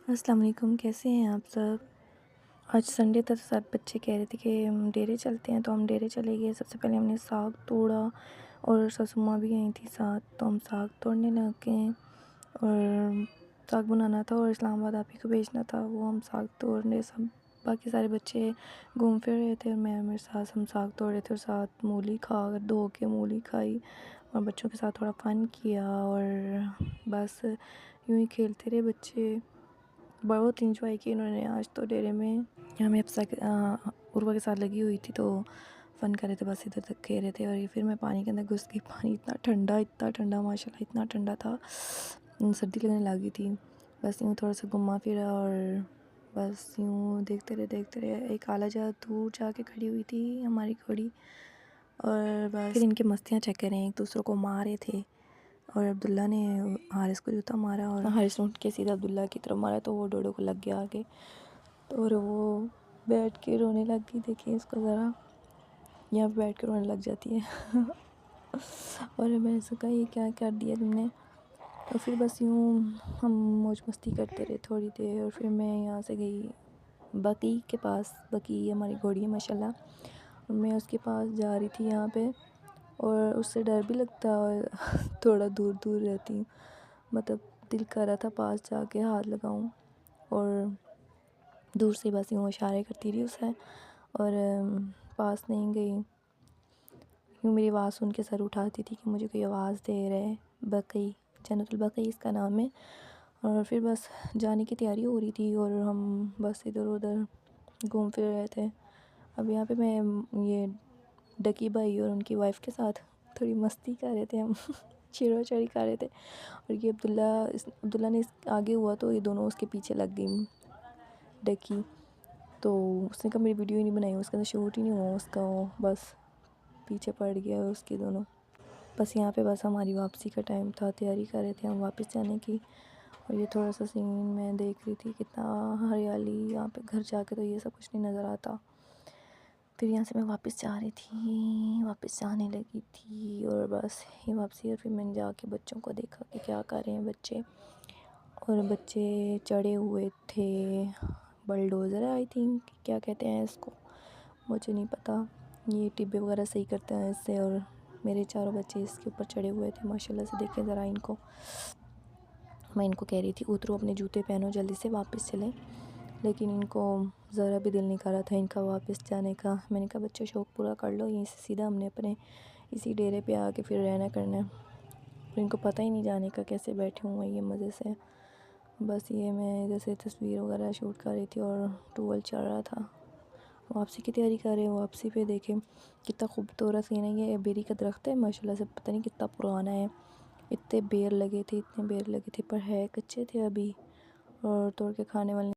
अस्सलाम वालेकुम, कैसे हैं आप सब। आज संडे था तो सब बच्चे कह रहे थे कि हम डेरे चलते हैं, तो हम डेरे चले गए। सबसे पहले हमने साग तोड़ा और सासू माँ भी आई थी साथ, तो हम साग तोड़ने लग गए और साग बनाना था और इस्लामाबाद आप ही को भेजना था। वो हम साग तोड़ने सब बाकी सारे बच्चे घूम फिर रहे थे और मैं मेरे साथ हम साग तोड़ रहे थे और साथ मूली खा धो के मूली खाई और बच्चों के साथ थोड़ा फ़न किया और बस यूँ ही खेलते रहे बच्चे। बहुत इंजॉय किया इन्होंने आज तो डेरे में। यहाँ मैं उर्वा के साथ लगी हुई थी तो फ़न कर रहे थे, बस इधर तक खेल रहे थे। और ये फिर मैं पानी के अंदर घुस गई। पानी इतना ठंडा माशाल्लाह, इतना ठंडा था, सर्दी लगने लगी थी। बस यूँ थोड़ा सा घुमा फिरा और बस यूँ देखते रहे। एक आला जा दूर जाके खड़ी हुई थी हमारी घोड़ी और बस फिर इनके मस्तियाँ चेक करें, एक दूसरे को मारे थे और अब्दुल्ला ने हारिस को जूता मारा और हारिस ने उठ के सीधा अब्दुल्ला की तरफ मारा तो वो डोडो को लग गया आगे। तो और वो बैठ के रोने लग गई। देखिए इसको ज़रा, यहाँ पे बैठ के रोने लग जाती है और मैंने ऐसा कहा ये क्या कर दिया तुमने। तो फिर बस यूँ हम मौज मस्ती करते रहे थोड़ी देर और फिर मैं यहाँ से गई बकी के पास। बकी हमारी घोड़ी है माशाल्लाह, और मैं उसके पास जा रही थी यहाँ पे और उससे डर भी लगता और थोड़ा दूर दूर रहती हूँ, मतलब दिल कर रहा था पास जाके हाथ लगाऊं और दूर से बस यूँ इशारे करती रही उससे और पास नहीं गई। यूँ मेरी आवाज़ सुन के सर उठाती थी कि मुझे कोई आवाज़ दे रहा है। बकी, जन्नतुल बकी इसका नाम है। और फिर बस जाने की तैयारी हो रही थी और हम बस इधर उधर घूम फिर रहे थे। अब यहाँ पे मैं ये डकी भाई और उनकी वाइफ के साथ थोड़ी मस्ती कर रहे थे हम छेड़ा छेड़ी कर रहे थे और ये अब्दुल्ला ने आगे हुआ तो ये दोनों उसके पीछे लग गई डकी। तो उसने कहा मेरी वीडियो ही नहीं बनाई, उसके अंदर शूट ही नहीं हुआ उसका, वो बस पीछे पड़ गया उसके दोनों। बस यहाँ पे बस हमारी वापसी का टाइम था, तैयारी कर रहे थे हम वापस जाने की और ये थोड़ा सा सीन मैं देख रही थी, कितना हरियाली यहाँ पे। घर जाके तो ये सब कुछ नहीं नज़र आता। फिर यहाँ से मैं वापस जा रही थी, वापस जाने लगी थी और बस ये वापसी। और फिर मैंने जाके बच्चों को देखा कि क्या कर रहे हैं बच्चे, और बच्चे चढ़े हुए थे बलडोज़र आई थिंक, क्या कहते हैं इसको मुझे नहीं पता। ये टिब्बे वगैरह सही करते हैं इससे और मेरे चारों बच्चे इसके ऊपर चढ़े हुए थे माशाल्लाह से। देखें ज़रा इनको, मैं इनको कह रही थी उतरो अपने जूते पहनो जल्दी से वापस चलें, लेकिन इनको ज़रा भी दिल नहीं कर रहा था इनका वापस जाने का। मैंने कहा बच्चों शौक़ पूरा कर लो, यहीं से सीधा हमने अपने इसी डेरे पे आके फिर रहना करना है। और इनको पता ही नहीं जाने का, कैसे बैठे हुए हैं ये मज़े से। बस ये मैं इधर से तस्वीर वगैरह शूट कर रही थी और टूवल चल रहा था। वापसी की तैयारी कर रहे हो। वापसी पे देखें कितना खूबसूरत सीन है। ये बेरी का दरख्त है माशाल्लाह से, पता नहीं कितना पुराना है। इतने बेर लगे थे पर है कच्चे थे अभी, और तोड़ के खाने वाले